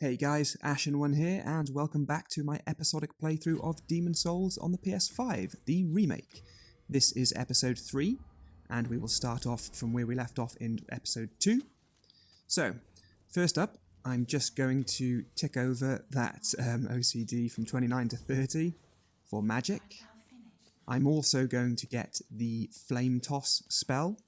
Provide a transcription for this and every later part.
Hey guys, Ashen One here, and welcome back to my episodic playthrough of Demon Souls on the PS5, the remake. This is episode 3, and we will start off from where we left off in episode 2. So, first up, I'm just going to tick over that OCD from 29 to 30 for magic. I'm also going to get the Flame Toss spell.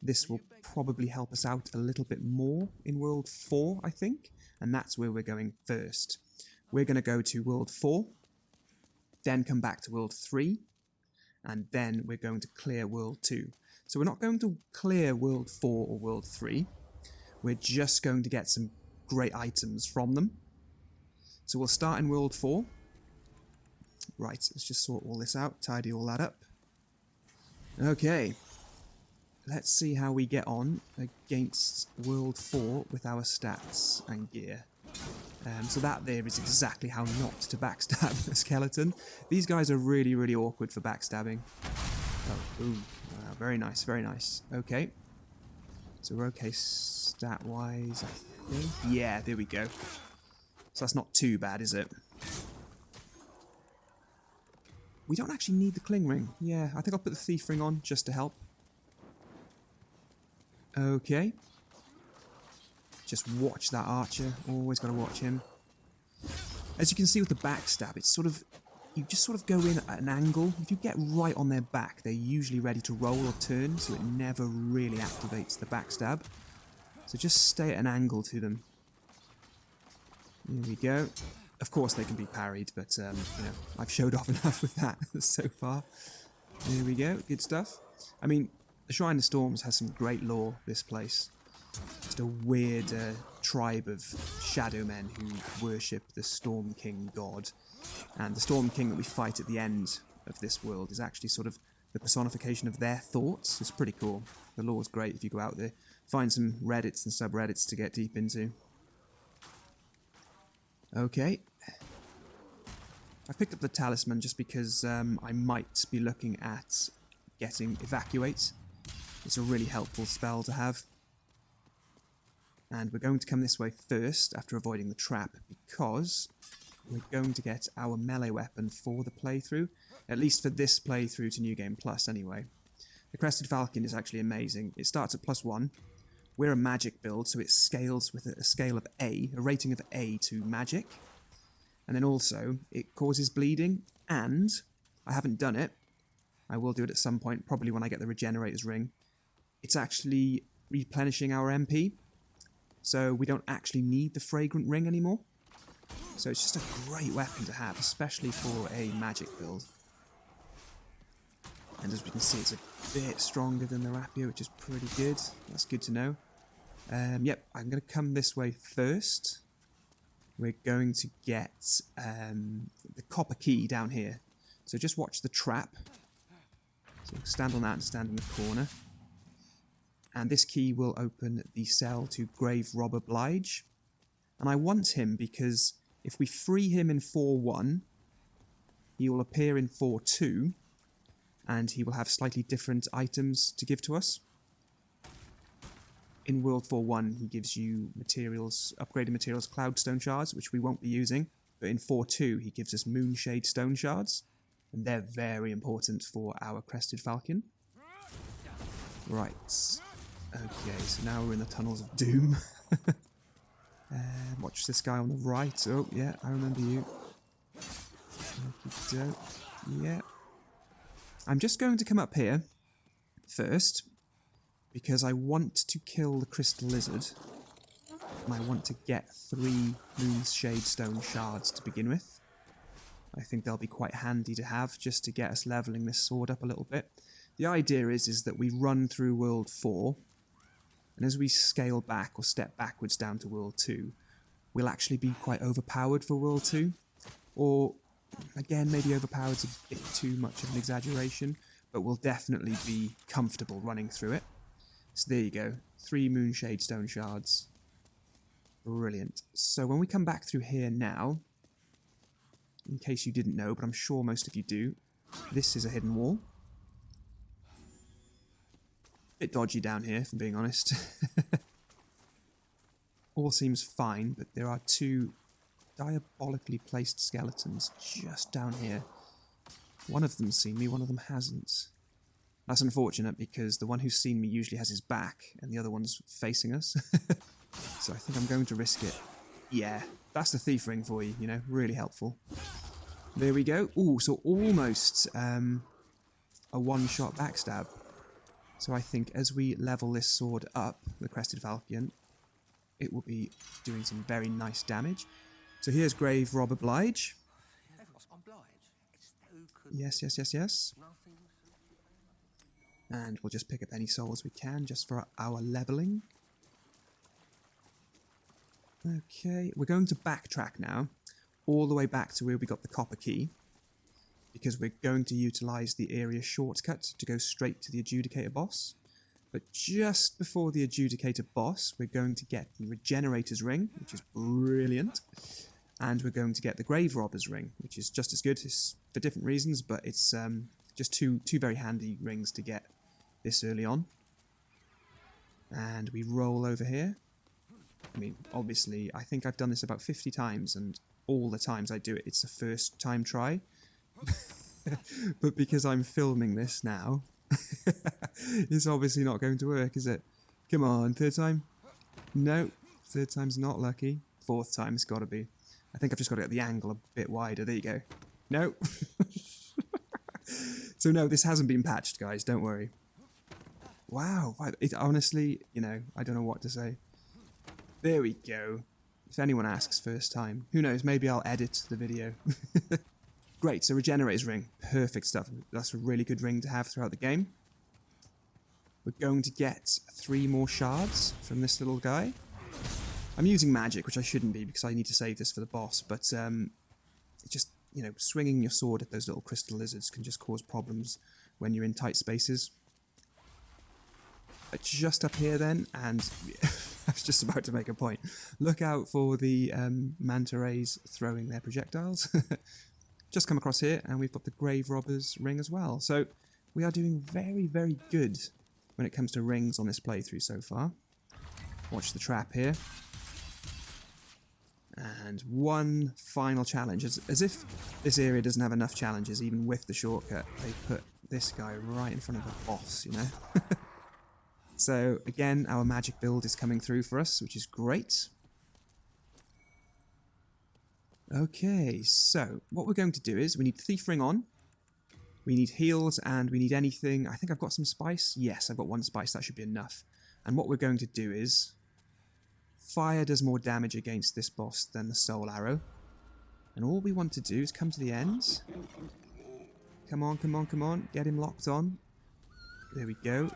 This will probably help us out a little bit more in World 4, I think. And that's where we're going first. We're going to go to World 4, then come back to World 3, and then we're going to clear World 2. So we're not going to clear World 4 or World 3, we're just going to get some great items from them. So we'll start in World 4. Right, let's just sort all this out, tidy all that up. Okay, let's see how we get on against World 4 with our stats and gear. So that there is exactly how not to backstab a skeleton. These guys are really, really awkward for backstabbing. Oh, ooh, very nice, very nice. Okay. So we're okay stat-wise, I think. Yeah, there we go. So that's not too bad, is it? We don't actually need the cling ring. Yeah, I think I'll put the thief ring on just to help. Okay. Just watch that archer. Always got to watch him. As you can see with the backstab, it's sort of... You just sort of go in at an angle. If you get right on their back, they're usually ready to roll or turn, so it never really activates the backstab. So just stay at an angle to them. Here we go. Of course they can be parried, but, you know, I've showed off enough with that so far. There we go. Good stuff. I mean... The Shrine of Storms has some great lore, this place. Just a weird tribe of shadow men who worship the Storm King god. And the Storm King that we fight at the end of this world is actually sort of the personification of their thoughts. It's pretty cool. The lore's great if you go out there. Find some Reddits and subreddits to get deep into. Okay. I've picked up the talisman just because I might be looking at getting Evacuate. It's a really helpful spell to have. And we're going to come this way first after avoiding the trap because we're going to get our melee weapon for the playthrough. At least for this playthrough to New Game Plus anyway. The Crested Falcon is actually amazing. It starts at +1. We're a magic build, so it scales with a scale of A, a rating of A to magic. And then also, it causes bleeding, and I haven't done it. I will do it at some point, probably when I get the Regenerator's Ring. It's actually replenishing our MP, so we don't actually need the Fragrant Ring anymore. So it's just a great weapon to have, especially for a magic build. And as we can see, it's a bit stronger than the Rapier, which is pretty good. That's good to know. Yep, I'm going to come this way first. We're going to get the copper key down here. So just watch the trap. So stand on that and stand in the corner. And this key will open the cell to Grave Robber Blige. And I want him because if we free him in 4-1, he will appear in 4-2, and he will have slightly different items to give to us. In World 4-1, he gives you materials, upgraded materials, Cloudstone Shards, which we won't be using. But in 4-2, he gives us Moonshade Stone Shards. And they're very important for our Crested Falcon. Right. Okay, so now we're in the Tunnels of Doom. Watch this guy on the right. Oh, yeah, I remember you. Yeah. I'm just going to come up here first, because I want to kill the Crystal Lizard. And I want to get 3 Moonshade Stone Shards to begin with. I think they'll be quite handy to have, just to get us levelling this sword up a little bit. The idea is that we run through World 4, and as we scale back or step backwards down to World 2, we'll actually be quite overpowered for World 2. Or, again, maybe overpowered's a bit too much of an exaggeration, but we'll definitely be comfortable running through it. So there you go, 3 Moonshade Stone Shards. Brilliant. So when we come back through here now, in case you didn't know, but I'm sure most of you do, this is a hidden wall. Bit dodgy down here, if I'm being honest. all seems fine, but there are two diabolically placed skeletons just down here. One of them's seen me, one of them hasn't. That's unfortunate because the one who's seen me usually has his back and the other one's facing us. So I think I'm going to risk it. Yeah, that's the thief ring for you, you know, really helpful. There we go. Ooh, so almost a one-shot backstab. So I think as we level this sword up, the Crested Falchion, it will be doing some very nice damage. So here's Grave Rob Oblige. Yes, yes, yes, yes. And we'll just pick up any souls we can just for our leveling. Okay, we're going to backtrack now, all the way back to where we got the copper key, because we're going to utilise the area shortcut to go straight to the Adjudicator boss. But just before the Adjudicator boss, we're going to get the Regenerator's Ring, which is brilliant, and we're going to get the Grave Robber's Ring, which is just as good. It's for different reasons, but it's just two very handy rings to get this early on. And we roll over here. I mean, obviously, I think I've done this about 50 times, and all the times I do it, it's a first time try. But because I'm filming this now, it's obviously not going to work, is it? Come on, third time? No, third time's not lucky. Fourth time's got to be. I think I've just got to get the angle a bit wider. There you go. No. So no, this hasn't been patched, guys. Don't worry. Wow. It, honestly, you know, I don't know what to say. There we go. If anyone asks first time, who knows, maybe I'll edit the video. Great, so Regenerator's Ring. Perfect stuff. That's a really good ring to have throughout the game. We're going to get 3 more shards from this little guy. I'm using magic, which I shouldn't be because I need to save this for the boss, but just, you know, swinging your sword at those little crystal lizards can just cause problems when you're in tight spaces. Just up here then, and I was just about to make a point. Look out for the manta rays throwing their projectiles. Just come across here, and we've got the Grave Robber's Ring as well. So we are doing very, very good when it comes to rings on this playthrough so far. Watch the trap here. And one final challenge. As if this area doesn't have enough challenges, even with the shortcut. They put this guy right in front of a boss, you know? So, again, our magic build is coming through for us, which is great. Okay, so what we're going to do is we need Thief Ring on, we need heals, and we need anything. I think I've got some spice. Yes, I've got 1 spice. That should be enough. And what we're going to do is fire does more damage against this boss than the soul arrow. And all we want to do is come to the end. Come on, come on, come on. Get him locked on. There we go.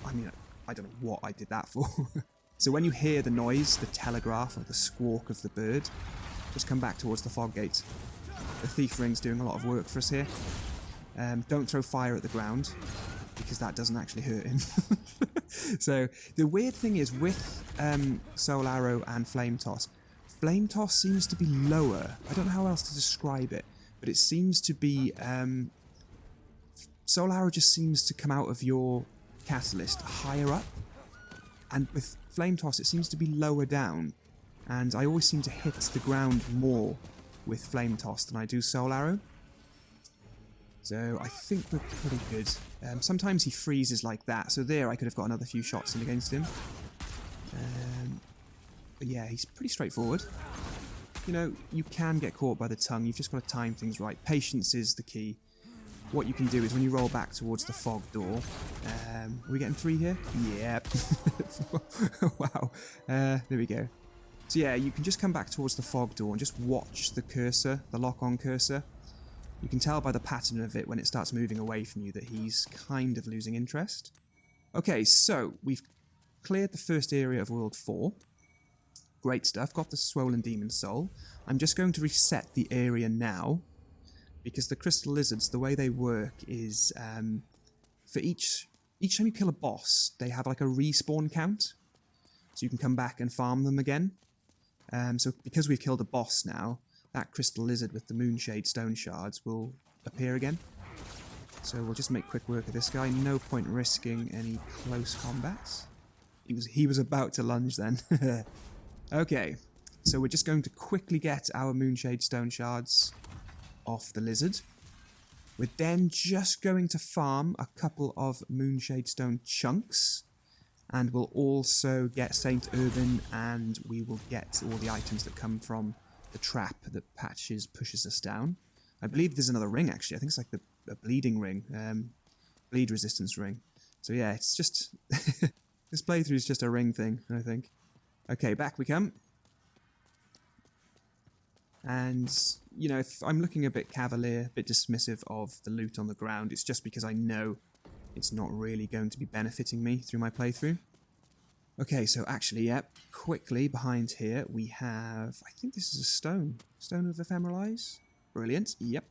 I mean, I don't know what I did that for. So when you hear the noise, the telegraph or the squawk of the bird, just come back towards the fog gate. The Thief Ring's doing a lot of work for us here. Don't throw fire at the ground, because that doesn't actually hurt him. So the weird thing is with Soul Arrow and Flame Toss seems to be lower. I don't know how else to describe it, but it seems to be... Soul Arrow just seems to come out of your catalyst higher up, and with Flame Toss it seems to be lower down, and I always seem to hit the ground more with Flame Toss than I do Soul Arrow. So I think we're pretty good. Sometimes he freezes like that, so there I could have got another few shots in against him. But yeah, he's pretty straightforward. You know, you can get caught by the tongue, you've just got to time things right. Patience is the key. What you can do is when you roll back towards the fog door, are we getting 3 here? Yep. Wow. There we go. So yeah, you can just come back towards the fog door and just watch the cursor, the lock-on cursor. You can tell by the pattern of it when it starts moving away from you that he's kind of losing interest. Okay, so we've cleared the first area of World 4. Great stuff, got the Swollen Demon Soul. I'm just going to reset the area now, because the Crystal Lizards, the way they work is, for each time you kill a boss, they have like a respawn count. So you can come back and farm them again. So because we've killed a boss now, that Crystal Lizard with the Moonshade Stone Shards will appear again. So we'll just make quick work of this guy. No point risking any close combats. He was about to lunge then. Okay, so we're just going to quickly get our Moonshade Stone Shards off the lizard. We're then just going to farm a couple of Moonshade Stone chunks. And we'll also get Saint Urban, and we will get all the items that come from the trap that pushes us down. I believe there's another ring, actually. I think it's like a bleeding ring. Bleed resistance ring. So yeah, it's just... this playthrough is just a ring thing, I think. Okay, back we come. And, you know, if I'm looking a bit cavalier, a bit dismissive of the loot on the ground, it's just because I know it's not really going to be benefiting me through my playthrough. Okay, so actually, yep, quickly behind here we have, I think this is a stone. Stone of Ephemeral Eyes. Brilliant, yep.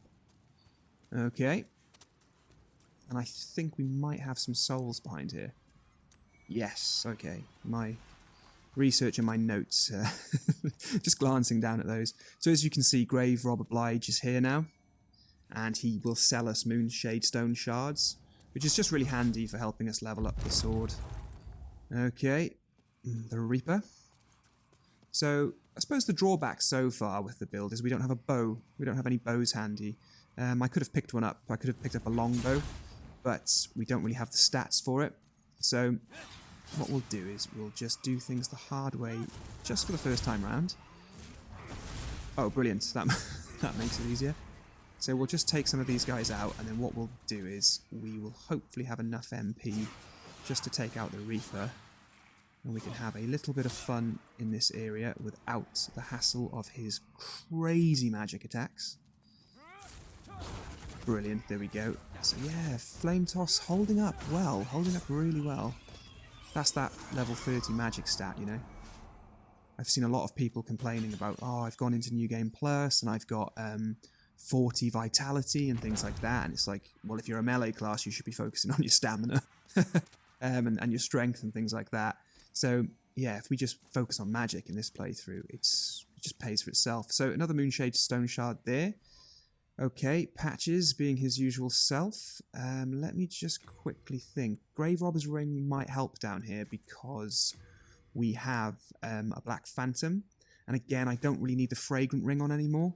Okay. And I think we might have some souls behind here. Yes, okay. My research and my notes, just glancing down at those. So as you can see, Grave Rob Oblige is here now. And he will sell us Moonshade Stone Shards, which is just really handy for helping us level up the sword. Okay, the Reaper. So, I suppose the drawback so far with the build is we don't have a bow. We don't have any bows handy. I could have picked one up. I could have picked up a longbow, but we don't really have the stats for it. So, what we'll do is we'll just do things the hard way just for the first time round. Oh, brilliant. That makes it easier. So we'll just take some of these guys out, and then what we'll do is we will hopefully have enough MP just to take out the Reaper, and we can have a little bit of fun in this area without the hassle of his crazy magic attacks. Brilliant, there we go. So yeah, Flame Toss holding up well, holding up really well. That's that level 30 magic stat, you know. I've seen a lot of people complaining about, oh, I've gone into New Game Plus, and I've got 40 vitality and things like that, and it's like, well, if you're a melee class, you should be focusing on your stamina and your strength and things like that. So yeah, if we just focus on magic in this playthrough, it just pays for itself. So another Moonshade Stone Shard there. Okay, Patches being his usual self. Let me just quickly think. Grave Robber's Ring might help down here because we have a Black Phantom, and again, I don't really need the Fragrant Ring on anymore,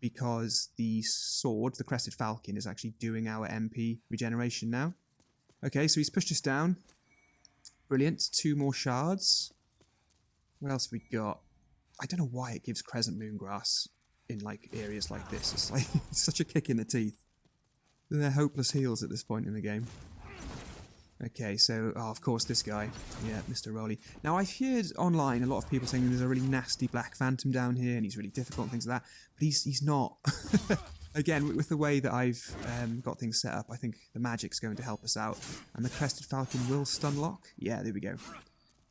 because the sword, the Crested Falcon, is actually doing our MP regeneration now. Okay, so he's pushed us down. Brilliant. 2 more shards. What else have we got? I don't know why it gives Crescent Moongrass in like areas like this. It's like it's such a kick in the teeth. They're hopeless heals at this point in the game. Okay, so, oh, of course, this guy. Yeah, Mr. Rowley. Now, I've heard online a lot of people saying there's a really nasty Black Phantom down here, and he's really difficult and things like that, but he's not. Again, with the way that I've got things set up, I think the magic's going to help us out, and the Crested Falcon will stun lock. Yeah, there we go.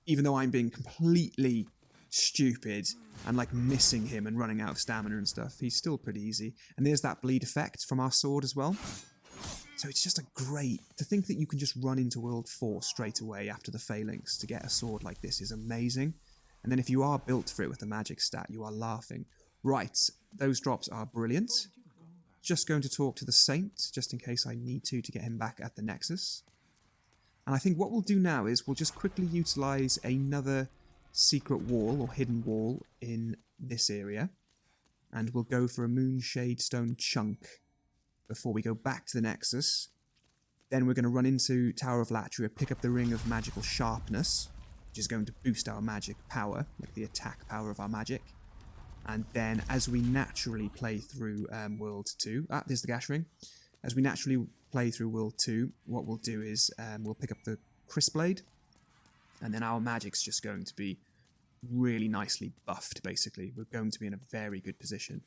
Even though I'm being completely stupid and, like, missing him and running out of stamina and stuff, he's still pretty easy. And there's that bleed effect from our sword as well. So it's just a great... To think that you can just run into World 4 straight away after the Phalanx to get a sword like this is amazing. And then if you are built for it with the magic stat, you are laughing. Right, those drops are brilliant. Just going to talk to the Saint, just in case I need to get him back at the Nexus. And I think what we'll do now is we'll just quickly utilise another secret wall or hidden wall in this area. And we'll go for a Moonshade Stone chunk before we go back to the Nexus. Then we're going to run into Tower of Latria, pick up the Ring of Magical Sharpness, which is going to boost our magic power, like the attack power of our magic. And then as we naturally play through World 2, there's the Gash Ring. As we naturally play through World 2, what we'll do is we'll pick up the Crisp Blade, and then our magic's just going to be really nicely buffed, basically. We're going to be in a very good position.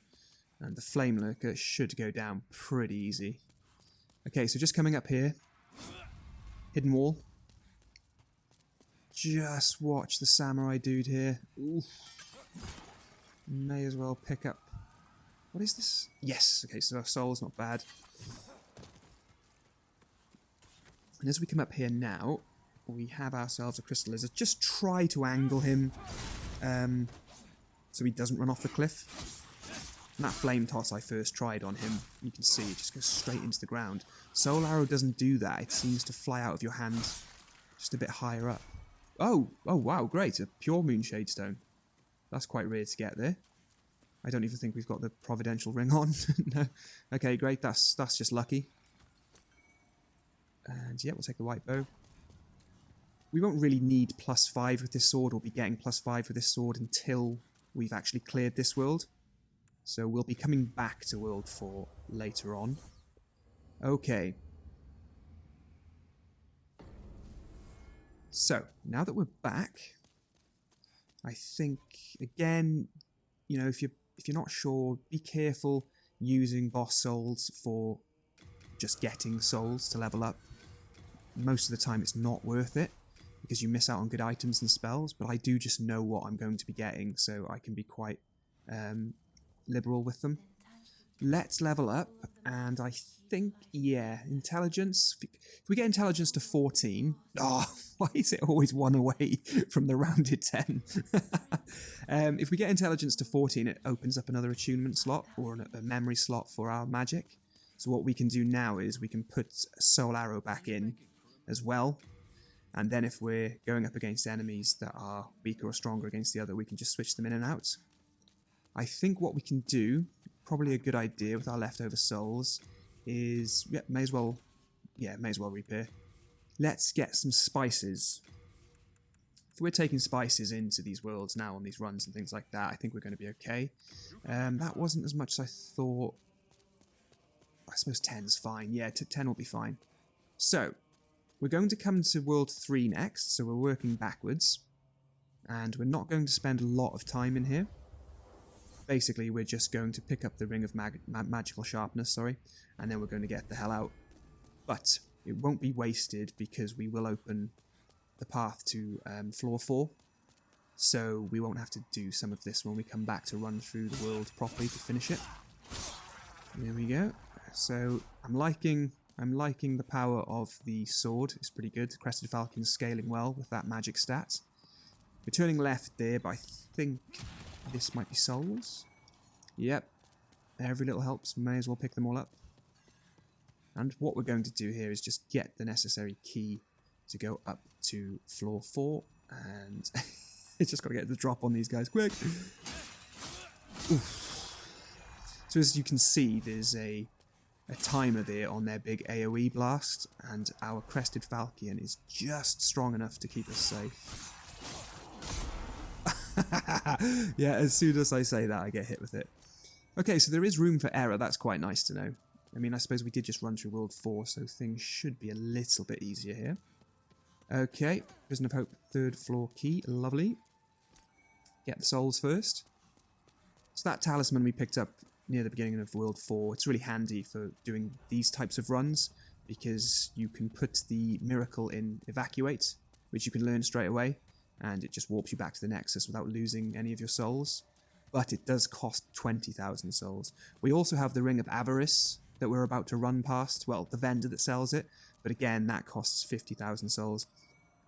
And the Flamelurker should go down pretty easy. Okay, so just coming up here. Hidden wall. Just watch the samurai dude here. Oof. May as well pick up... What is this? Yes, okay, so our soul's not bad. And as we come up here now, we have ourselves a Crystal Lizard. Just try to angle him so he doesn't run off the cliff. And that Flame Toss I first tried on him, you can see it just goes straight into the ground. Soul Arrow doesn't do that. It seems to fly out of your hand just a bit higher up. Oh, wow, great. A pure Moonshade Stone. That's quite rare to get there. I don't even think we've got the Providential Ring on. No. Okay, great. That's just lucky. And yeah, we'll take the white bow. We won't really need +5 with this sword, or be getting +5 with this sword until we've actually cleared this world. So we'll be coming back to World 4 later on. Okay. So, now that we're back, I think, again, you know, if you're not sure, be careful using boss souls for just getting souls to level up. Most of the time it's not worth it, because you miss out on good items and spells, but I do just know what I'm going to be getting, so I can be quite liberal with them. Let's level up, and I think, yeah, intelligence. If we get intelligence to 14, why is it always one away from the rounded 10? If we get intelligence to 14, it opens up another attunement slot, or a memory slot for our magic. So what we can do now is we can put Soul Arrow back in as well, and then if we're going up against enemies that are weaker or stronger against the other, we can just switch them in and out. I think what we can do, probably a good idea with our leftover souls, is, may as well repair. Let's get some spices. If we're taking spices into these worlds now on these runs and things like that, I think we're going to be okay. That wasn't as much as I thought. I suppose 10's fine. Yeah, 10 will be fine. So, we're going to come to World 3 next, so we're working backwards. And we're not going to spend a lot of time in here. Basically, we're just going to pick up the Ring of Magical Sharpness, and then we're going to get the hell out. But it won't be wasted, because we will open the path to floor 4. So we won't have to do some of this when we come back to run through the world properly to finish it. There we go. So I'm liking the power of the sword. It's pretty good. Crested Falcon's scaling well with that magic stat. We're turning left there, but I think this might be souls. Yep. Every little helps. May as well pick them all up. And what we're going to do here is just get the necessary key to go up to floor 4. And it's just got to get the drop on these guys quick. Oof. So as you can see, there's a timer there on their big AoE blast. And our Crested Falcon is just strong enough to keep us safe. Yeah, as soon as I say that, I get hit with it. Okay, so there is room for error. That's quite nice to know. I mean, I suppose we did just run through World 4, so things should be a little bit easier here. Okay, Prison of Hope, 3rd floor key. Lovely. Get the souls first. So that talisman we picked up near the beginning of World 4, it's really handy for doing these types of runs, because you can put the miracle in Evacuate, which you can learn straight away, and it just warps you back to the Nexus without losing any of your souls. But it does cost 20,000 souls. We also have the Ring of Avarice that we're about to run past. Well, the vendor that sells it. But again, that costs 50,000 souls.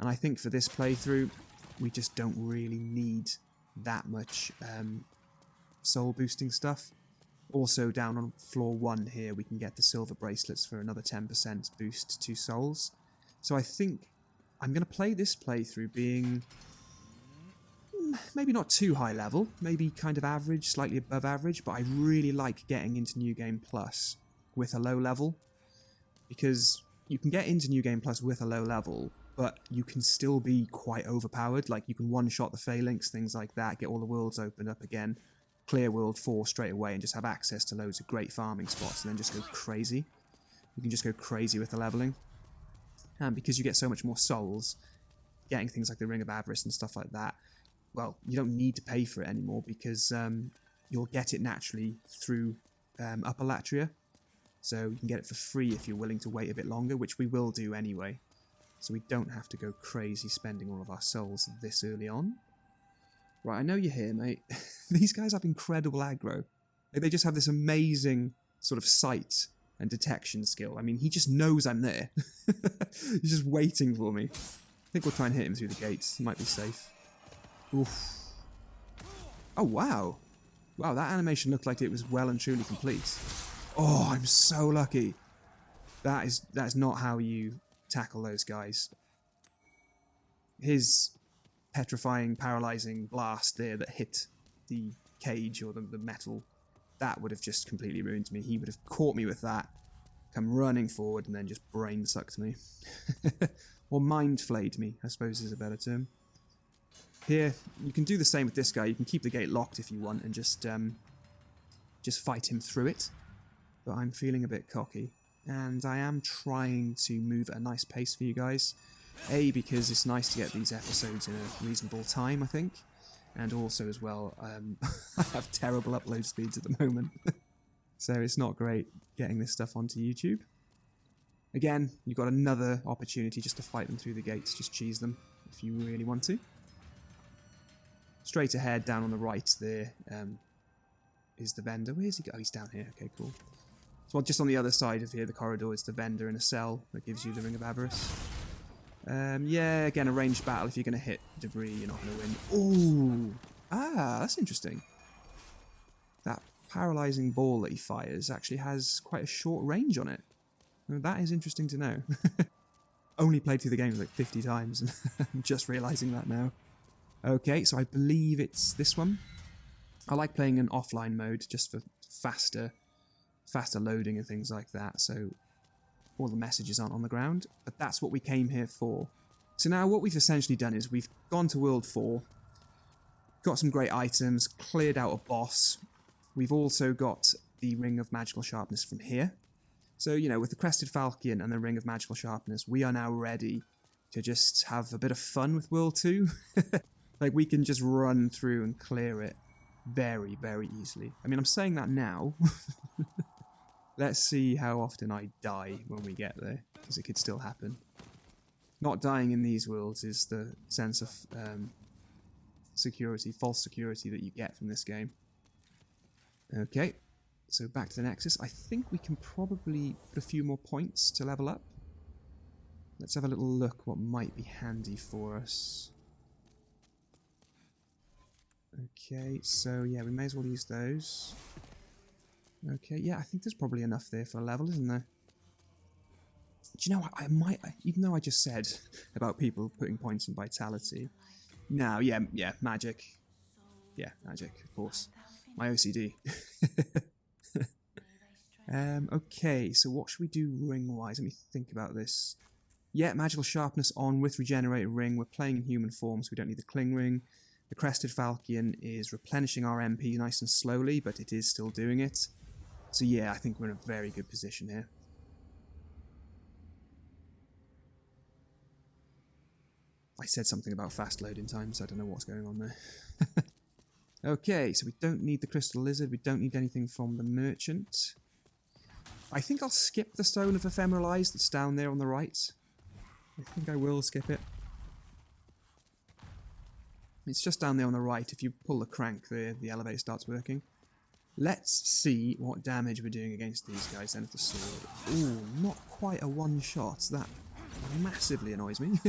And I think for this playthrough, we just don't really need that much soul boosting stuff. Also, down on floor 1 here, we can get the silver bracelets for another 10% boost to souls. So I think I'm going to play this playthrough being maybe not too high level, maybe kind of average, slightly above average, but I really like getting into New Game Plus with a low level, because you can get into New Game Plus with a low level, but you can still be quite overpowered. Like, you can one-shot the phalanx, things like that, get all the worlds opened up again, clear World 4 straight away, and just have access to loads of great farming spots, and then just go crazy. You can just go crazy with the leveling. And because you get so much more souls, getting things like the Ring of Avarice and stuff like that, well, you don't need to pay for it anymore, because you'll get it naturally through Upper Latria. So you can get it for free if you're willing to wait a bit longer, which we will do anyway. So we don't have to go crazy spending all of our souls this early on. Right, I know you're here, mate. These guys have incredible aggro. Like, they just have this amazing sort of sight and detection skill. I mean, he just knows I'm there. He's just waiting for me. I think we'll try and hit him through the gates. He might be safe. Oof. Oh, wow. Wow, that animation looked like it was well and truly complete. Oh, I'm so lucky. That is not how you tackle those guys. His petrifying, paralyzing blast there that hit the cage or the metal, that would have just completely ruined me. He would have caught me with that, come running forward, and then just brain sucked me. Or mind flayed me, I suppose is a better term. Here, you can do the same with this guy. You can keep the gate locked if you want and just fight him through it. But I'm feeling a bit cocky. And I am trying to move at a nice pace for you guys. A, because it's nice to get these episodes in a reasonable time, I think. And also as well, I have terrible upload speeds at the moment. So it's not great getting this stuff onto YouTube. Again, you've got another opportunity just to fight them through the gates. Just cheese them if you really want to. Straight ahead, down on the right there, is the vendor. Where is he? Oh, he's down here. Okay, cool. So just on the other side of here, the corridor, is the vendor in a cell that gives you the Ring of Avarice. Yeah, again, a ranged battle. If you're going to hit debris, you're not going to win. Ooh! Ah, that's interesting. That paralyzing ball that he fires actually has quite a short range on it. Well, that is interesting to know. Only played through the game like 50 times, and I'm just realising that now. Okay, so I believe it's this one. I like playing in offline mode just for faster loading and things like that, so all the messages aren't on the ground, but that's what we came here for. So now what we've essentially done is we've gone to World 4, got some great items, cleared out a boss. We've also got the Ring of Magical Sharpness from here. So, you know, with the Crested Falcon and the Ring of Magical Sharpness, we are now ready to just have a bit of fun with World 2. Like, we can just run through and clear it very, very easily. I mean, I'm saying that now. Let's see how often I die when we get there, because it could still happen. Not dying in these worlds is the sense of security, false security that you get from this game. Okay, so back to the Nexus. I think we can probably put a few more points to level up. Let's have a little look what might be handy for us. Okay, so yeah, we may as well use those. Okay, yeah, I think there's probably enough there for a level, isn't there? Do you know what, I might, even though I just said about people putting points in Vitality. No, yeah, magic. Yeah, magic, of course. My OCD. Okay, so what should we do ring-wise? Let me think about this. Yeah, Magical Sharpness on with Regenerated Ring. We're playing in human form, so we don't need the Cling Ring. The Crested Falcon is replenishing our MP nice and slowly, but it is still doing it. So yeah, I think we're in a very good position here. I said something about fast loading times, so I don't know what's going on there. Okay, so we don't need the Crystal Lizard, we don't need anything from the Merchant. I think I'll skip the Stone of Ephemeral Eyes that's down there on the right. I think I will skip it. It's just down there on the right. If you pull the crank there, the elevator starts working. Let's see what damage we're doing against these guys then with the sword. Ooh, not quite a one-shot. That massively annoys me.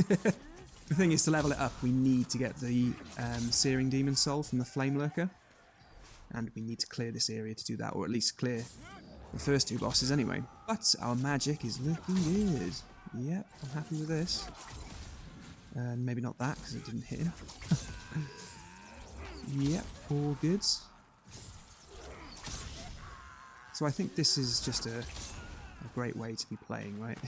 The thing is, to level it up, we need to get the Searing Demon Soul from the Flamelurker. And we need to clear this area to do that, or at least clear the first two bosses anyway. But our magic is looking good. Yep, I'm happy with this. And maybe not that, because it didn't hit him. Yep, all good. So I think this is just a great way to be playing, right?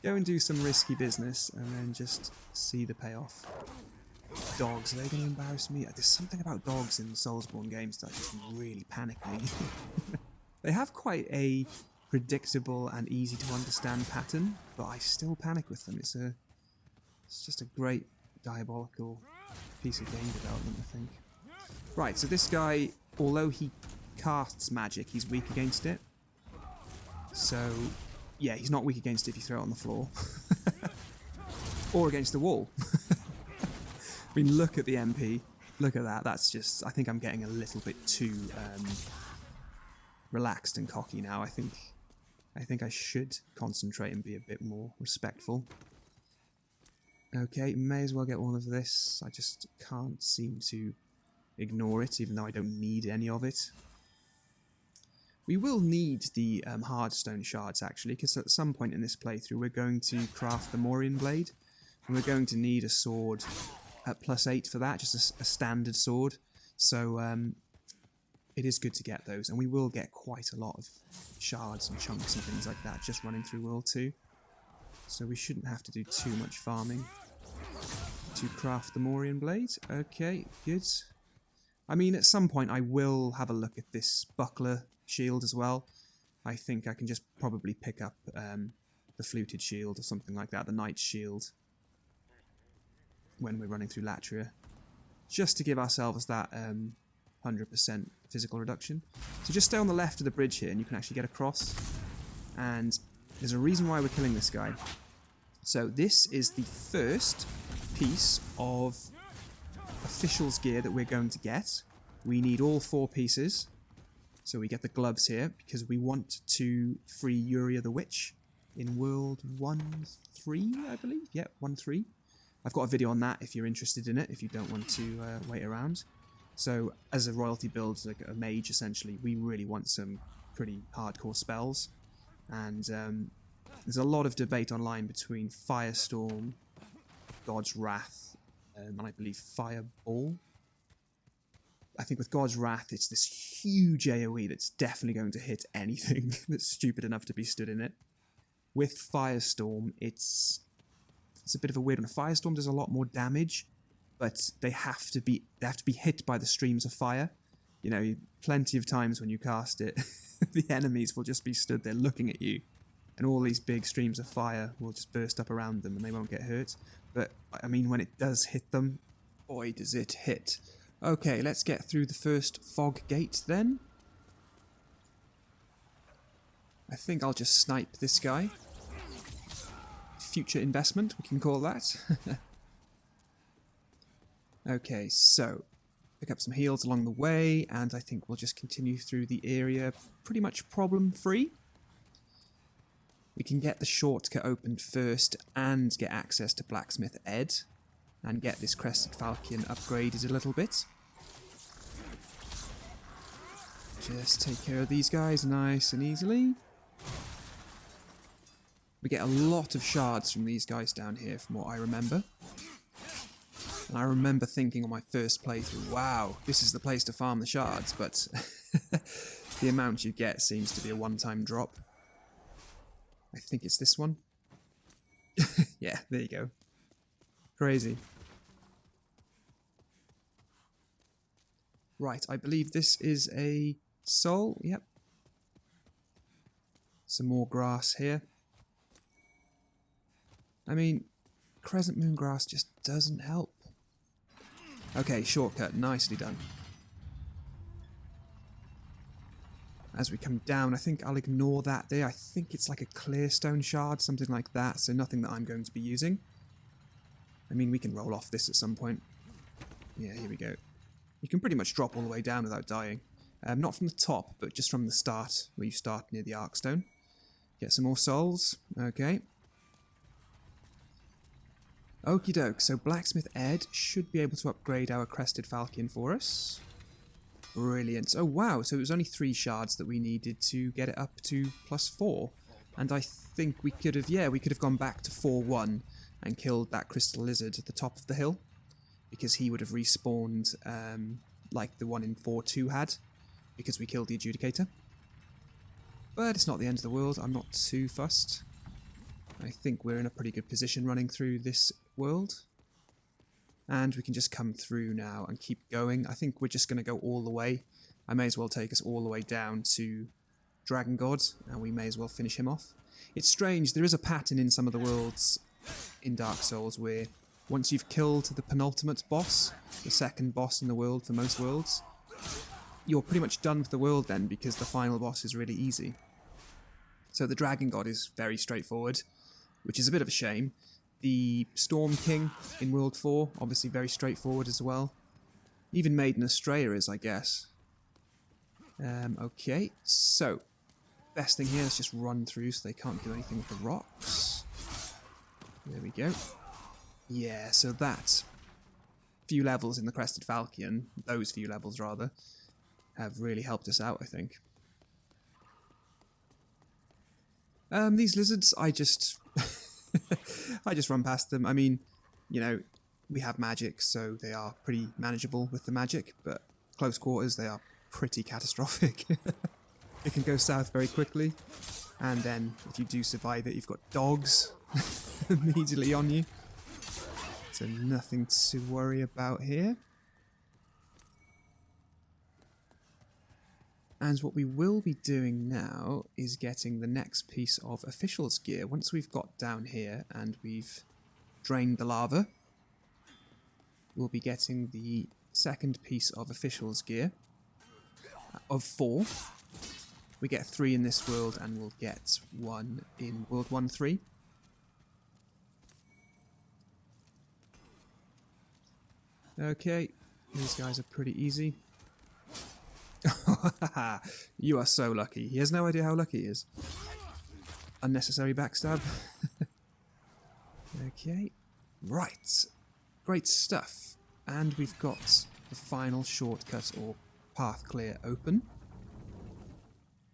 Go and do some risky business, and then just see the payoff. Dogs, are they going to embarrass me? There's something about dogs in Soulsborne games that just really panic me. They have quite a predictable and easy to understand pattern, but I still panic with them. It's just a great diabolical piece of game development, I think. Right, so this guy, although he casts magic, he's weak against it. So, yeah, he's not weak against it if you throw it on the floor. Or against the wall. I mean, look at the MP. Look at that. That's just... I think I'm getting a little bit too relaxed and cocky now. I think I should concentrate and be a bit more respectful. Okay, may as well get all of this. I just can't seem to ignore it, even though I don't need any of it. We will need the hardstone shards, actually, because at some point in this playthrough we're going to craft the Morian Blade, and we're going to need a sword at +8 for that, just a standard sword. So it is good to get those, and we will get quite a lot of shards and chunks and things like that just running through World 2. So we shouldn't have to do too much farming to craft the Morian Blade. Okay, good. I mean, at some point I will have a look at this buckler shield as well. I think I can just probably pick up the fluted shield or something like that, the knight's shield, when we're running through Latria, just to give ourselves that 100% physical reduction. So just stay on the left of the bridge here and you can actually get across. And there's a reason why we're killing this guy. So this is the first piece of official's gear that we're going to get. We need all 4 pieces. So we get the gloves here because we want to free Yuria the Witch in World 1.3, I believe. Yeah, 1.3. I've got a video on that if you're interested in it, if you don't want to wait around. So as a royalty build, like a mage essentially, we really want some pretty hardcore spells. And there's a lot of debate online between Firestorm, God's Wrath, and I believe Fireball. I think with God's Wrath, it's this huge AoE that's definitely going to hit anything that's stupid enough to be stood in it. With Firestorm, it's a bit of a weird one. Firestorm does a lot more damage, but they have to be hit by the streams of fire. You know, plenty of times when you cast it, the enemies will just be stood there looking at you, and all these big streams of fire will just burst up around them and they won't get hurt. But, I mean, when it does hit them, boy does it hit. Okay, let's get through the first fog gate then. I think I'll just snipe this guy. Future investment, we can call that. Okay, so pick up some heals along the way, and I think we'll just continue through the area pretty much problem-free. We can get the shortcut opened first and get access to Blacksmith Ed, and get this Crested Falcon upgraded a little bit. Just take care of these guys nice and easily. We get a lot of shards from these guys down here, from what I remember. And I remember thinking on my first playthrough, wow, this is the place to farm the shards, but the amount you get seems to be a one-time drop. I think it's this one. Yeah, there you go. Crazy. Right, I believe this is a soul. Yep. Some more grass here. I mean, Crescent Moon grass just doesn't help. Okay, shortcut. Nicely done. As we come down, I think I'll ignore that there. I think it's like a clear stone shard, something like that, so nothing that I'm going to be using. I mean, we can roll off this at some point. Yeah, here we go. You can pretty much drop all the way down without dying. Not from the top, but just from the start, where you start near the Arkstone. Get some more souls. Okay. Okie doke, so Blacksmith Ed should be able to upgrade our Crested Falcon for us. Brilliant. Oh wow, so it was only 3 shards that we needed to get it up to +4. And I think we could have, yeah, we could have gone back to 4-1 and killed that Crystal Lizard at the top of the hill. Because he would have respawned like the one in 4-2 had, because we killed the Adjudicator. But it's not the end of the world, I'm not too fussed. I think we're in a pretty good position running through this world. And we can just come through now and keep going. I think we're just going to go all the way. I may as well take us all the way down to Dragon God, and we may as well finish him off. It's strange, there is a pattern in some of the worlds in Dark Souls where once you've killed the penultimate boss, the second boss in the world for most worlds, you're pretty much done with the world then, because the final boss is really easy. So the Dragon God is very straightforward, which is a bit of a shame. The Storm King in World 4, obviously very straightforward as well. Even Maiden Estrella is, I guess. Okay, so best thing here is just run through so they can't do anything with the rocks. There we go. Yeah, so that few levels in the Crested Falcon, those few levels rather, have really helped us out, I think. These lizards, I just run past them. I mean, you know, We have magic, so they are pretty manageable with the magic, but close quarters, they are pretty catastrophic. It can go south very quickly, and then if you do survive it, you've got dogs immediately on you. So nothing to worry about here. And what we will be doing now is getting the next piece of officials gear. Once we've got down here and we've drained the lava, we'll be getting the second piece of officials gear of 4. We get 3 in this world and we'll get 1 in World 1-3. Okay, these guys are pretty easy. You are so lucky. He has no idea how lucky he is. Unnecessary backstab. Okay, right. Great stuff. And we've got the final shortcut or path clear open.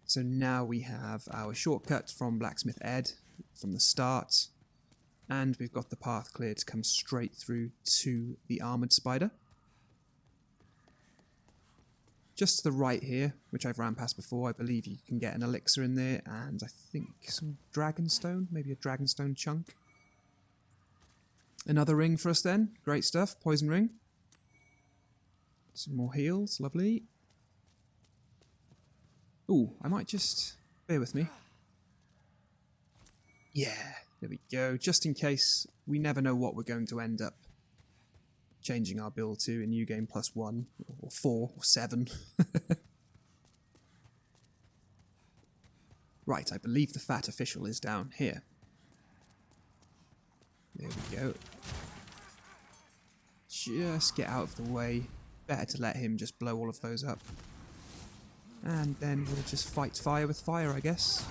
So now we have our shortcut from Blacksmith Ed from the start. And we've got the path clear to come straight through to the Armoured Spider. Just to the right here, which I've ran past before, I believe you can get an elixir in there, and I think some dragonstone, maybe a dragonstone chunk. Another ring for us then, great stuff, poison ring. Some more heals, lovely. Ooh, I might just, bear with me. Yeah, there we go, just in case, we never know what we're going to end up changing our build to in New Game +1, or 4, or 7. Right, I believe the fat official is down here. There we go. Just get out of the way. Better to let him just blow all of those up. And then we'll just fight fire with fire, I guess.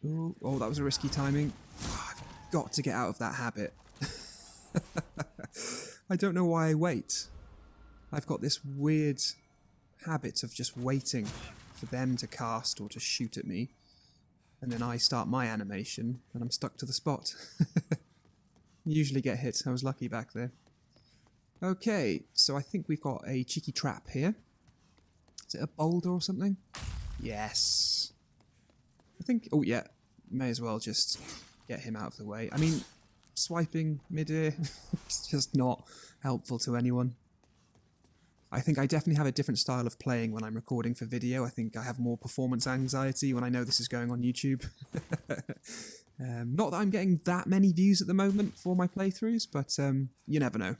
Ooh, oh, that was a risky timing. I've got to get out of that habit. I don't know why I wait. I've got this weird habit of just waiting for them to cast or to shoot at me, and then I start my animation and I'm stuck to the spot. Usually get hit. I was lucky back there. Okay, so I think we've got a cheeky trap here. Is it a boulder or something? Yes. I think, oh yeah, may as well just get him out of the way. I mean, swiping mid-air is just not helpful to anyone. I think I definitely have a different style of playing when I'm recording for video. I think I have more performance anxiety when I know this is going on YouTube. Not that I'm getting that many views at the moment for my playthroughs, but you never know.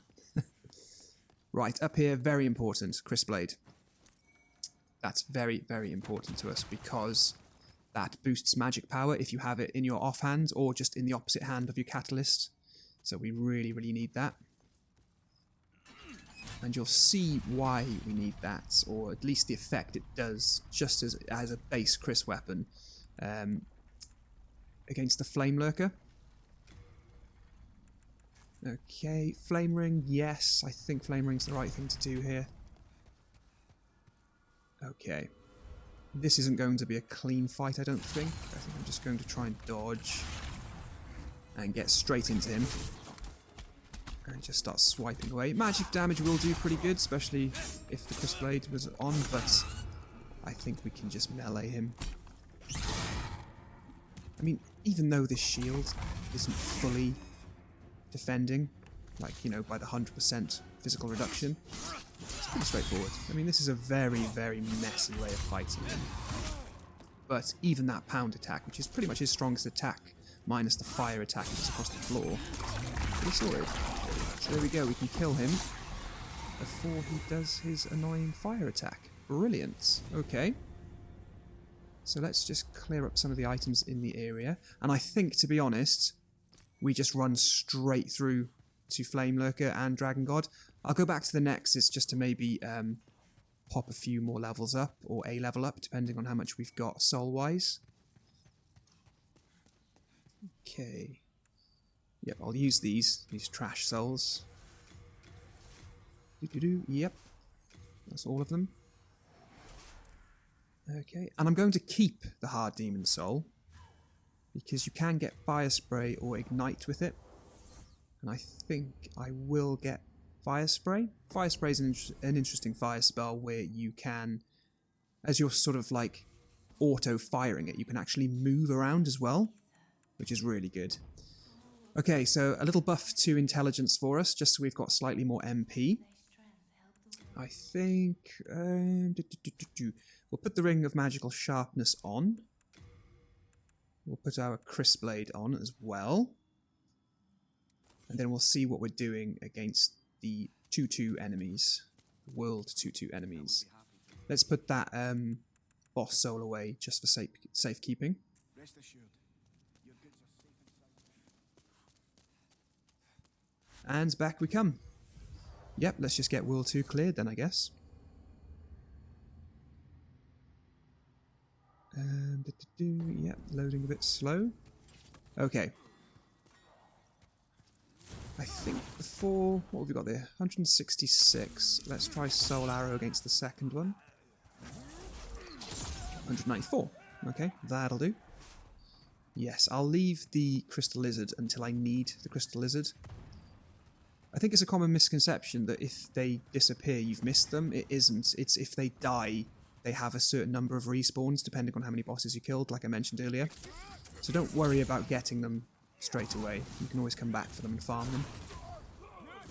Right, up here, very important, Crisp Blade. That's very, very important to us because that boosts magic power if you have it in your offhand or just in the opposite hand of your catalyst. So we really, really need that. And you'll see why we need that, or at least the effect it does, just as a base Crisp weapon against the Flamelurker. Okay, Flame Ring, yes, I think Flame Ring's the right thing to do here. Okay. This isn't going to be a clean fight, I don't think. I think I'm just going to try and dodge and get straight into him. And just start swiping away. Magic damage will do pretty good, especially if the Crisp Blade was on, but I think we can just melee him. I mean, even though this shield isn't fully defending, like, you know, by the 100% physical reduction, it's pretty straightforward. I mean, this is a very, very messy way of fighting him. But even that pound attack, which is pretty much his strongest attack, minus the fire attack just across the floor, pretty solid. So there we go, we can kill him before he does his annoying fire attack. Brilliant. Okay. So let's just clear up some of the items in the area. And I think, to be honest, we just run straight through to Flamelurker and Dragon God. I'll go back to the Nexus just to maybe pop a few more levels up, or a level up, depending on how much we've got soul-wise. Okay. Yep, I'll use these trash souls. Yep. That's all of them. Okay, and I'm going to keep the Hard Demon Soul. because you can get fire spray or ignite with it. And I think I will get fire spray. Fire spray is an interesting fire spell where you can, as you're sort of like auto firing it, you can actually move around as well, which is really good. Okay, so a little buff to intelligence for us, just so we've got slightly more MP. I think we'll put the Ring of Magical Sharpness on. We'll put our Crisp Blade on as well. And then we'll see what we're doing against the 2-2 enemies. World 2-2 enemies. Let's put that boss soul away just for safekeeping. Rest assured, your goods are safe and sound. And back we come. Yep, let's just get World 2 cleared then, I guess. Yep, loading a bit slow. Okay. I think before... What have we got there? 166. Let's try Soul Arrow against the second one. 194. Okay, that'll do. Yes, I'll leave the Crystal Lizard until I need the Crystal Lizard. I think it's a common misconception that if they disappear, you've missed them. It isn't. It's if they die, they have a certain number of respawns, depending on how many bosses you killed, like I mentioned earlier. So don't worry about getting them straight away. You can always come back for them and farm them.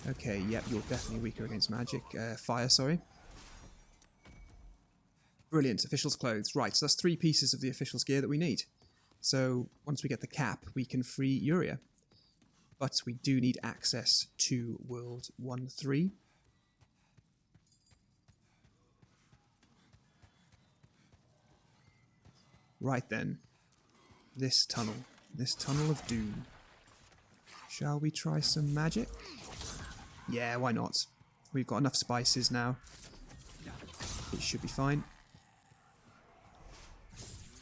Okay, yep, you're definitely weaker against magic. Fire, sorry. Brilliant, Official's Clothes. Right, so that's 3 pieces of the Official's gear that we need. So once we get the cap, we can free Uria. But we do need access to World 1-3. Right then. This tunnel of doom. Shall we try some magic? Yeah, why not? We've got enough spices now. It should be fine.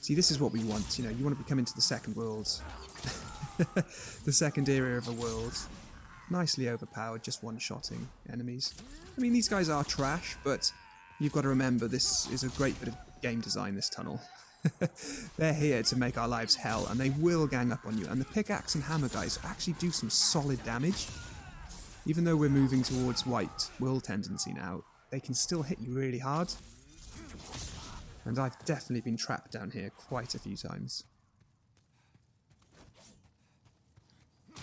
See, this is what we want, you know, you want to come into the second world. The second area of a world. Nicely overpowered, just one-shotting enemies. I mean, these guys are trash, but you've got to remember this is a great bit of game design, this tunnel. They're here to make our lives hell, and they will gang up on you. And the pickaxe and hammer guys actually do some solid damage. Even though we're moving towards white world tendency now, they can still hit you really hard. And I've definitely been trapped down here quite a few times.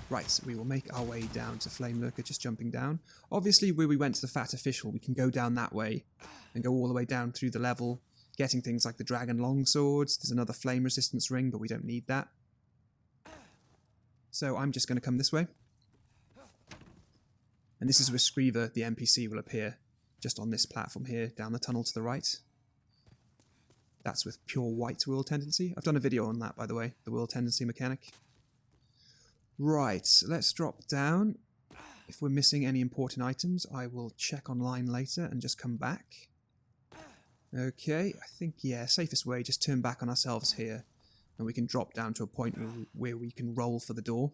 Right, so we will make our way down to Flamelurker, just jumping down. Obviously, where we went to the Fat Official, we can go down that way and go all the way down through the level, getting things like the Dragon Longswords. There's another Flame Resistance Ring, but we don't need that. So I'm just going to come this way. And this is where Screever, the NPC, will appear, just on this platform here, down the tunnel to the right. That's with pure white world tendency. I've done a video on that, by the way, the world tendency mechanic. Right, let's drop down. If we're missing any important items, I will check online later and just come back. Okay, I think, yeah, safest way, just turn back on ourselves here. And we can drop down to a point where we can roll for the door.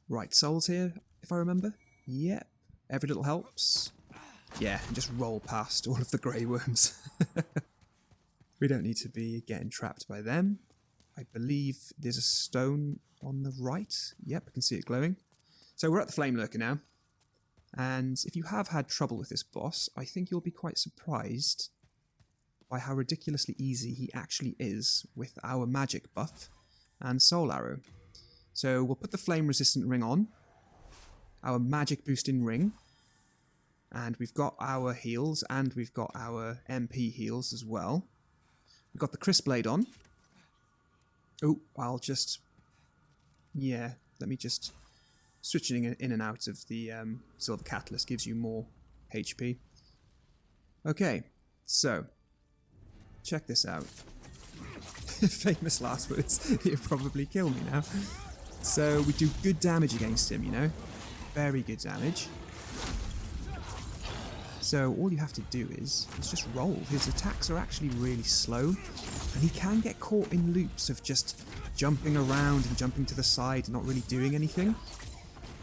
Right, souls here, if I remember. Yep, every little helps. Yeah, and just roll past all of the grey worms. We don't need to be getting trapped by them. I believe there's a stone on the right. Yep, I can see it glowing. So we're at the Flamelurker now. And if you have had trouble with this boss, I think you'll be quite surprised by how ridiculously easy he actually is with our magic buff and soul arrow. So we'll put the flame resistant ring on, our magic boosting ring, and we've got our heals and we've got our MP heals as well. We've got the Crisp Blade on. Oh, I'll just... Yeah, let me just... Switching in and out of the Silver Catalyst gives you more HP. Okay, so... Check this out. Famous last words. He'll probably kill me now. So we do good damage against him, you know? Very good damage. So all you have to do is just roll. His attacks are actually really slow, and he can get caught in loops of just jumping around and jumping to the side and not really doing anything.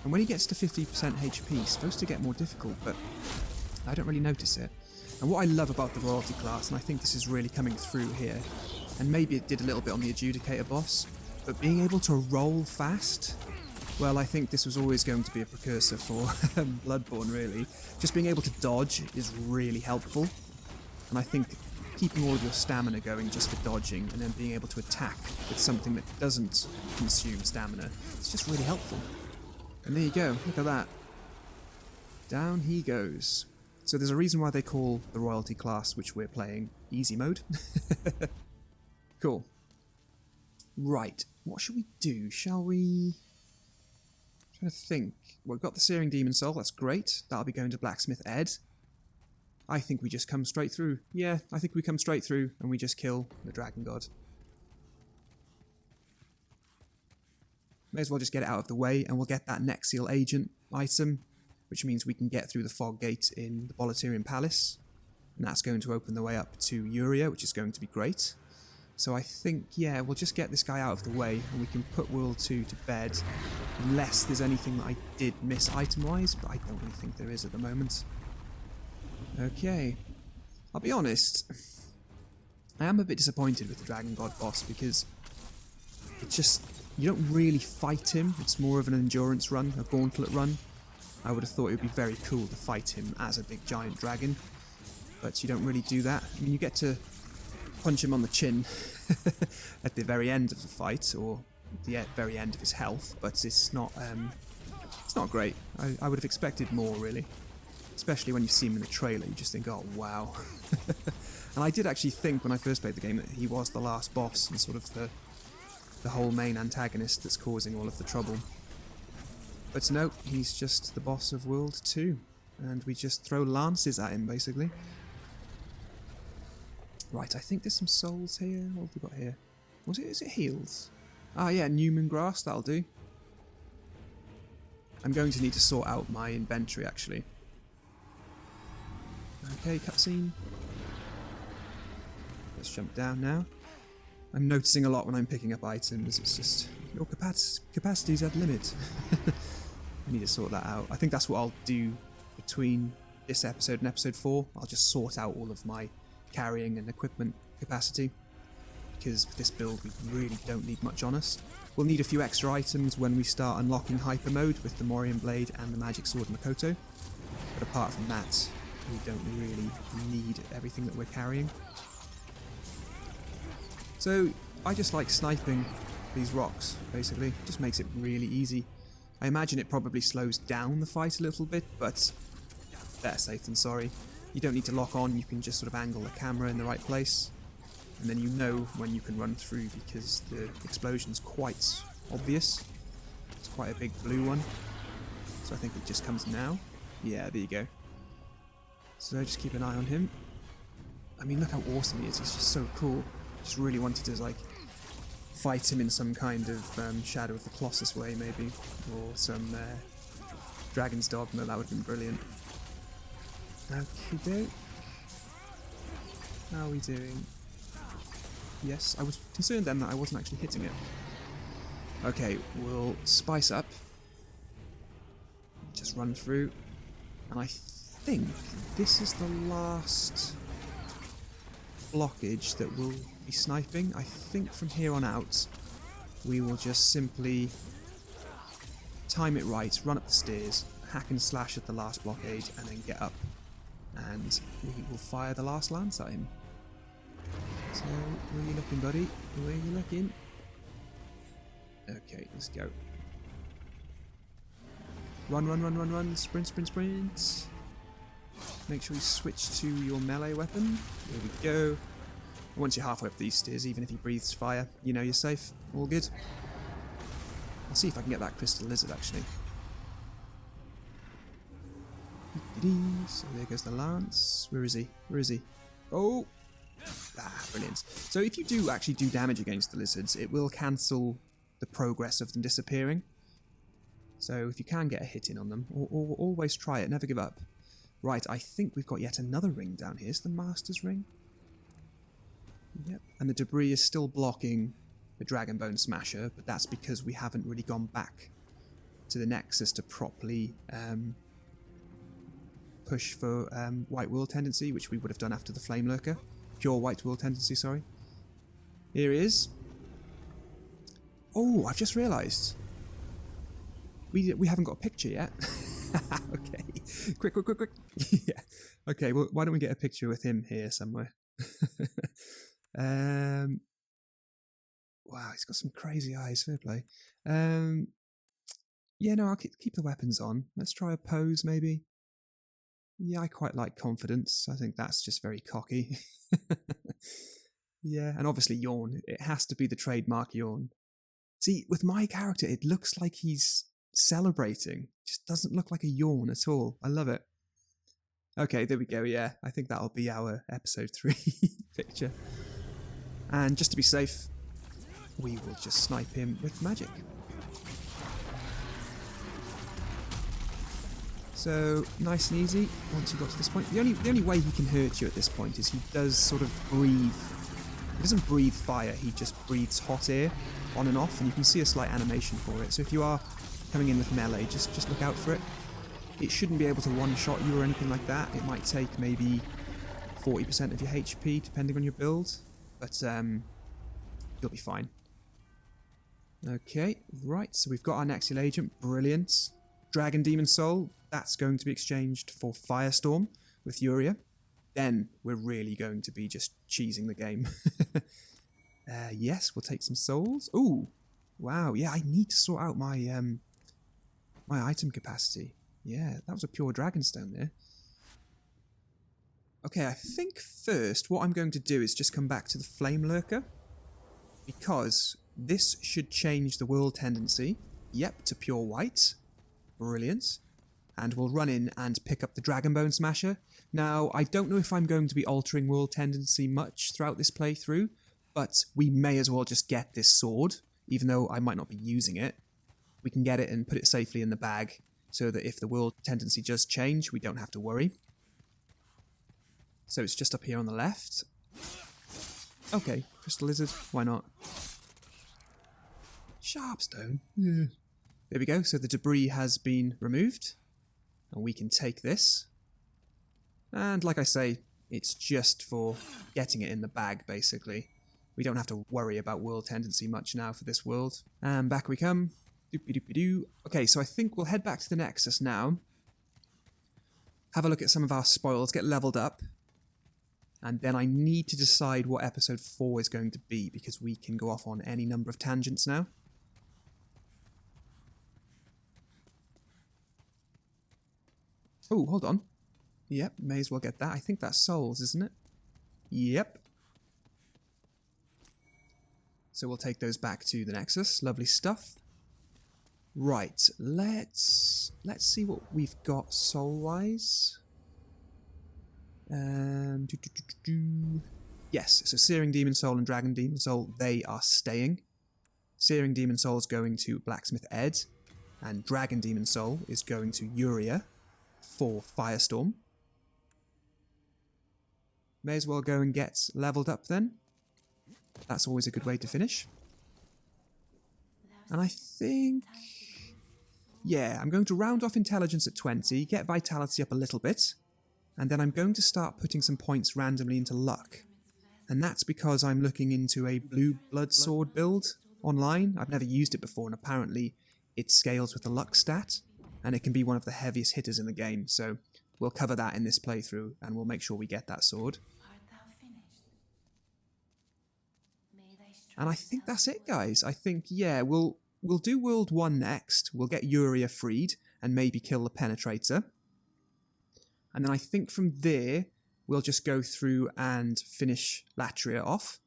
And when he gets to 50% HP, it's supposed to get more difficult, but I don't really notice it. And what I love about the royalty class, and I think this is really coming through here, and maybe it did a little bit on the Adjudicator boss, but being able to roll fast, well, I think this was always going to be a precursor for Bloodborne, really. Just being able to dodge is really helpful, and I think keeping all of your stamina going just for dodging, and then being able to attack with something that doesn't consume stamina, it's just really helpful. And there you go, look at that. Down he goes. So there's a reason why they call the royalty class, which we're playing, easy mode. Cool. Right, what should we do? Shall we... I'm trying to think. Well, we've got the Searing Demon Soul, that's great. That'll be going to Blacksmith Ed. I think we just come straight through. Yeah, I think we come straight through and we just kill the Dragon God. May as well just get it out of the way, and we'll get that Nexial Agent item, which means we can get through the Fog Gate in the Boletirian Palace. And that's going to open the way up to Uria, which is going to be great. So I think, yeah, we'll just get this guy out of the way, and we can put World 2 to bed, unless there's anything that I did miss item-wise, but I don't really think there is at the moment. Okay. I'll be honest, I am a bit disappointed with the Dragon God boss, because it's just... you don't really fight him, it's more of an endurance run, a gauntlet run. I would have thought it would be very cool to fight him as a big giant dragon, but you don't really do that. I mean, you get to punch him on the chin at the very end of the fight, or the very end of his health, but it's not great. I would have expected more, really. Especially when you see him in the trailer, you just think, oh wow. And I did actually think when I first played the game that he was the last boss and sort of the whole main antagonist that's causing all of the trouble. But no, he's just the boss of World 2, and we just throw lances at him, basically. Right, I think there's some souls here. What have we got here? Is it heals? Ah yeah, Newman Grass, that'll do. I'm going to need to sort out my inventory, actually. Okay, cutscene. Let's jump down now. I'm noticing a lot when I'm picking up items, it's just, your capacity's at limit. I need to sort that out. I think that's what I'll do between this episode and episode 4. I'll just sort out all of my carrying and equipment capacity, because with this build we really don't need much on us. We'll need a few extra items when we start unlocking Hyper Mode with the Morian Blade and the Magic Sword Makoto, but apart from that, we don't really need everything that we're carrying. So I just like sniping these rocks, basically. It just makes it really easy. I imagine it probably slows down the fight a little bit, but better safe than sorry. You don't need to lock on, you can just sort of angle the camera in the right place, and then you know when you can run through because the explosion's quite obvious. It's quite a big blue one. So I think it just comes now. Yeah, there you go. So just keep an eye on him. I mean, look how awesome he is, he's just so cool. Just really wanted to, like, fight him in some kind of Shadow of the Colossus way, maybe, or some Dragon's Dogma. That would have been brilliant. Okey-doke. How are we doing? Yes, I was concerned then that I wasn't actually hitting it. Okay, we'll spice up. Just run through. And I think this is the last blockage that we'll be sniping. I think from here on out we will just simply time it right, run up the stairs, hack and slash at the last blockade, and then get up. And we will fire the last lance at him. So, where are you looking, buddy? Where are you looking? Okay, let's go. Run, run, run, run, run. Sprint, sprint, sprint. Make sure you switch to your melee weapon. There we go. Once you're halfway up these stairs, even if he breathes fire, you know you're safe. All good. I'll see if I can get that crystal lizard, actually. So there goes the lance. Where is he? Where is he? Oh! Ah, brilliant. So if you do actually do damage against the lizards, it will cancel the progress of them disappearing. So if you can get a hit in on them, or always try it, never give up. Right, I think we've got yet another ring down here. Is the Master's Ring? Yep. And the debris is still blocking the Dragonbone Smasher, but that's because we haven't really gone back to the Nexus to properly push for White World Tendency, which we would have done after the Flamelurker. Pure White World Tendency, sorry. Here he is. Oh, I've just realised. We haven't got a picture yet. Okay. Quick. Yeah. Okay, well, why don't we get a picture with him here somewhere? Wow, he's got some crazy eyes. Fair play. Yeah, no, I'll keep the weapons on. Let's try a pose, maybe. Yeah, I quite like confidence. I think that's just very cocky. Yeah, and obviously yawn. It has to be the trademark yawn. See, with my character, it looks like he's celebrating. It just doesn't look like a yawn at all. I love it. Okay, there we go, yeah. I think that'll be our episode 3 picture. And just to be safe, we will just snipe him with magic. So, nice and easy once you got to this point. The only way he can hurt you at this point is he does sort of breathe. He doesn't breathe fire, he just breathes hot air on and off, and you can see a slight animation for it. So if you are coming in with melee, just look out for it. It shouldn't be able to one-shot you or anything like that. It might take maybe 40% of your HP, depending on your build, but you'll be fine. Okay, right, so we've got our Nexial Agent, brilliant. Dragon Demon Soul, that's going to be exchanged for Firestorm with Uria. Then we're really going to be just cheesing the game. Yes, we'll take some souls. Ooh, wow, yeah, I need to sort out my my item capacity. Yeah, that was a pure Dragonstone there. Okay, I think first what I'm going to do is just come back to the Flamelurker, because this should change the world tendency. Yep, to pure white. Brilliant. And we'll run in and pick up the Dragonbone Smasher. Now, I don't know if I'm going to be altering world tendency much throughout this playthrough, but we may as well just get this sword, even though I might not be using it. We can get it and put it safely in the bag, so that if the world tendency does change, we don't have to worry. So it's just up here on the left. Okay, Crystal Lizard, why not? Sharpstone? Yeah. There we go, so the debris has been removed. And we can take this. And like I say, it's just for getting it in the bag, basically. We don't have to worry about world tendency much now for this world. And back we come. Doopy-doopy-doo. Okay, so I think we'll head back to the Nexus now. Have a look at some of our spoils, get leveled up. And then I need to decide what episode 4 is going to be, because we can go off on any number of tangents now. Oh, hold on. Yep, may as well get that. I think that's Souls, isn't it? Yep. So we'll take those back to the Nexus. Lovely stuff. Right, let's see what we've got soul-wise. Yes, so Searing Demon Soul and Dragon Demon Soul, they are staying. Searing Demon Soul is going to Blacksmith Ed, and Dragon Demon Soul is going to Uria for Firestorm. May as well go and get leveled up then. That's always a good way to finish. And I think... yeah, I'm going to round off Intelligence at 20, get Vitality up a little bit, and then I'm going to start putting some points randomly into Luck. And that's because I'm looking into a blue blood sword build online. I've never used it before, and apparently it scales with the Luck stat, and it can be one of the heaviest hitters in the game, so we'll cover that in this playthrough, and we'll make sure we get that sword. And I think that's it, guys. I think, yeah, we'll do World 1 next. We'll get Uria freed and maybe kill the Penetrator. And then I think from there, we'll just go through and finish Latria off.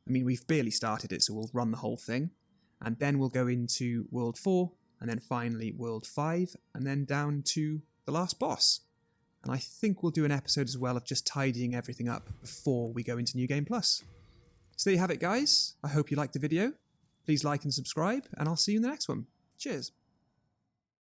I mean, we've barely started it, so we'll run the whole thing. And then we'll go into World 4, and then finally World 5, and then down to the last boss. And I think we'll do an episode as well of just tidying everything up before we go into New Game Plus. So there you have it, guys. I hope you liked the video. Please like and subscribe, and I'll see you in the next one. Cheers.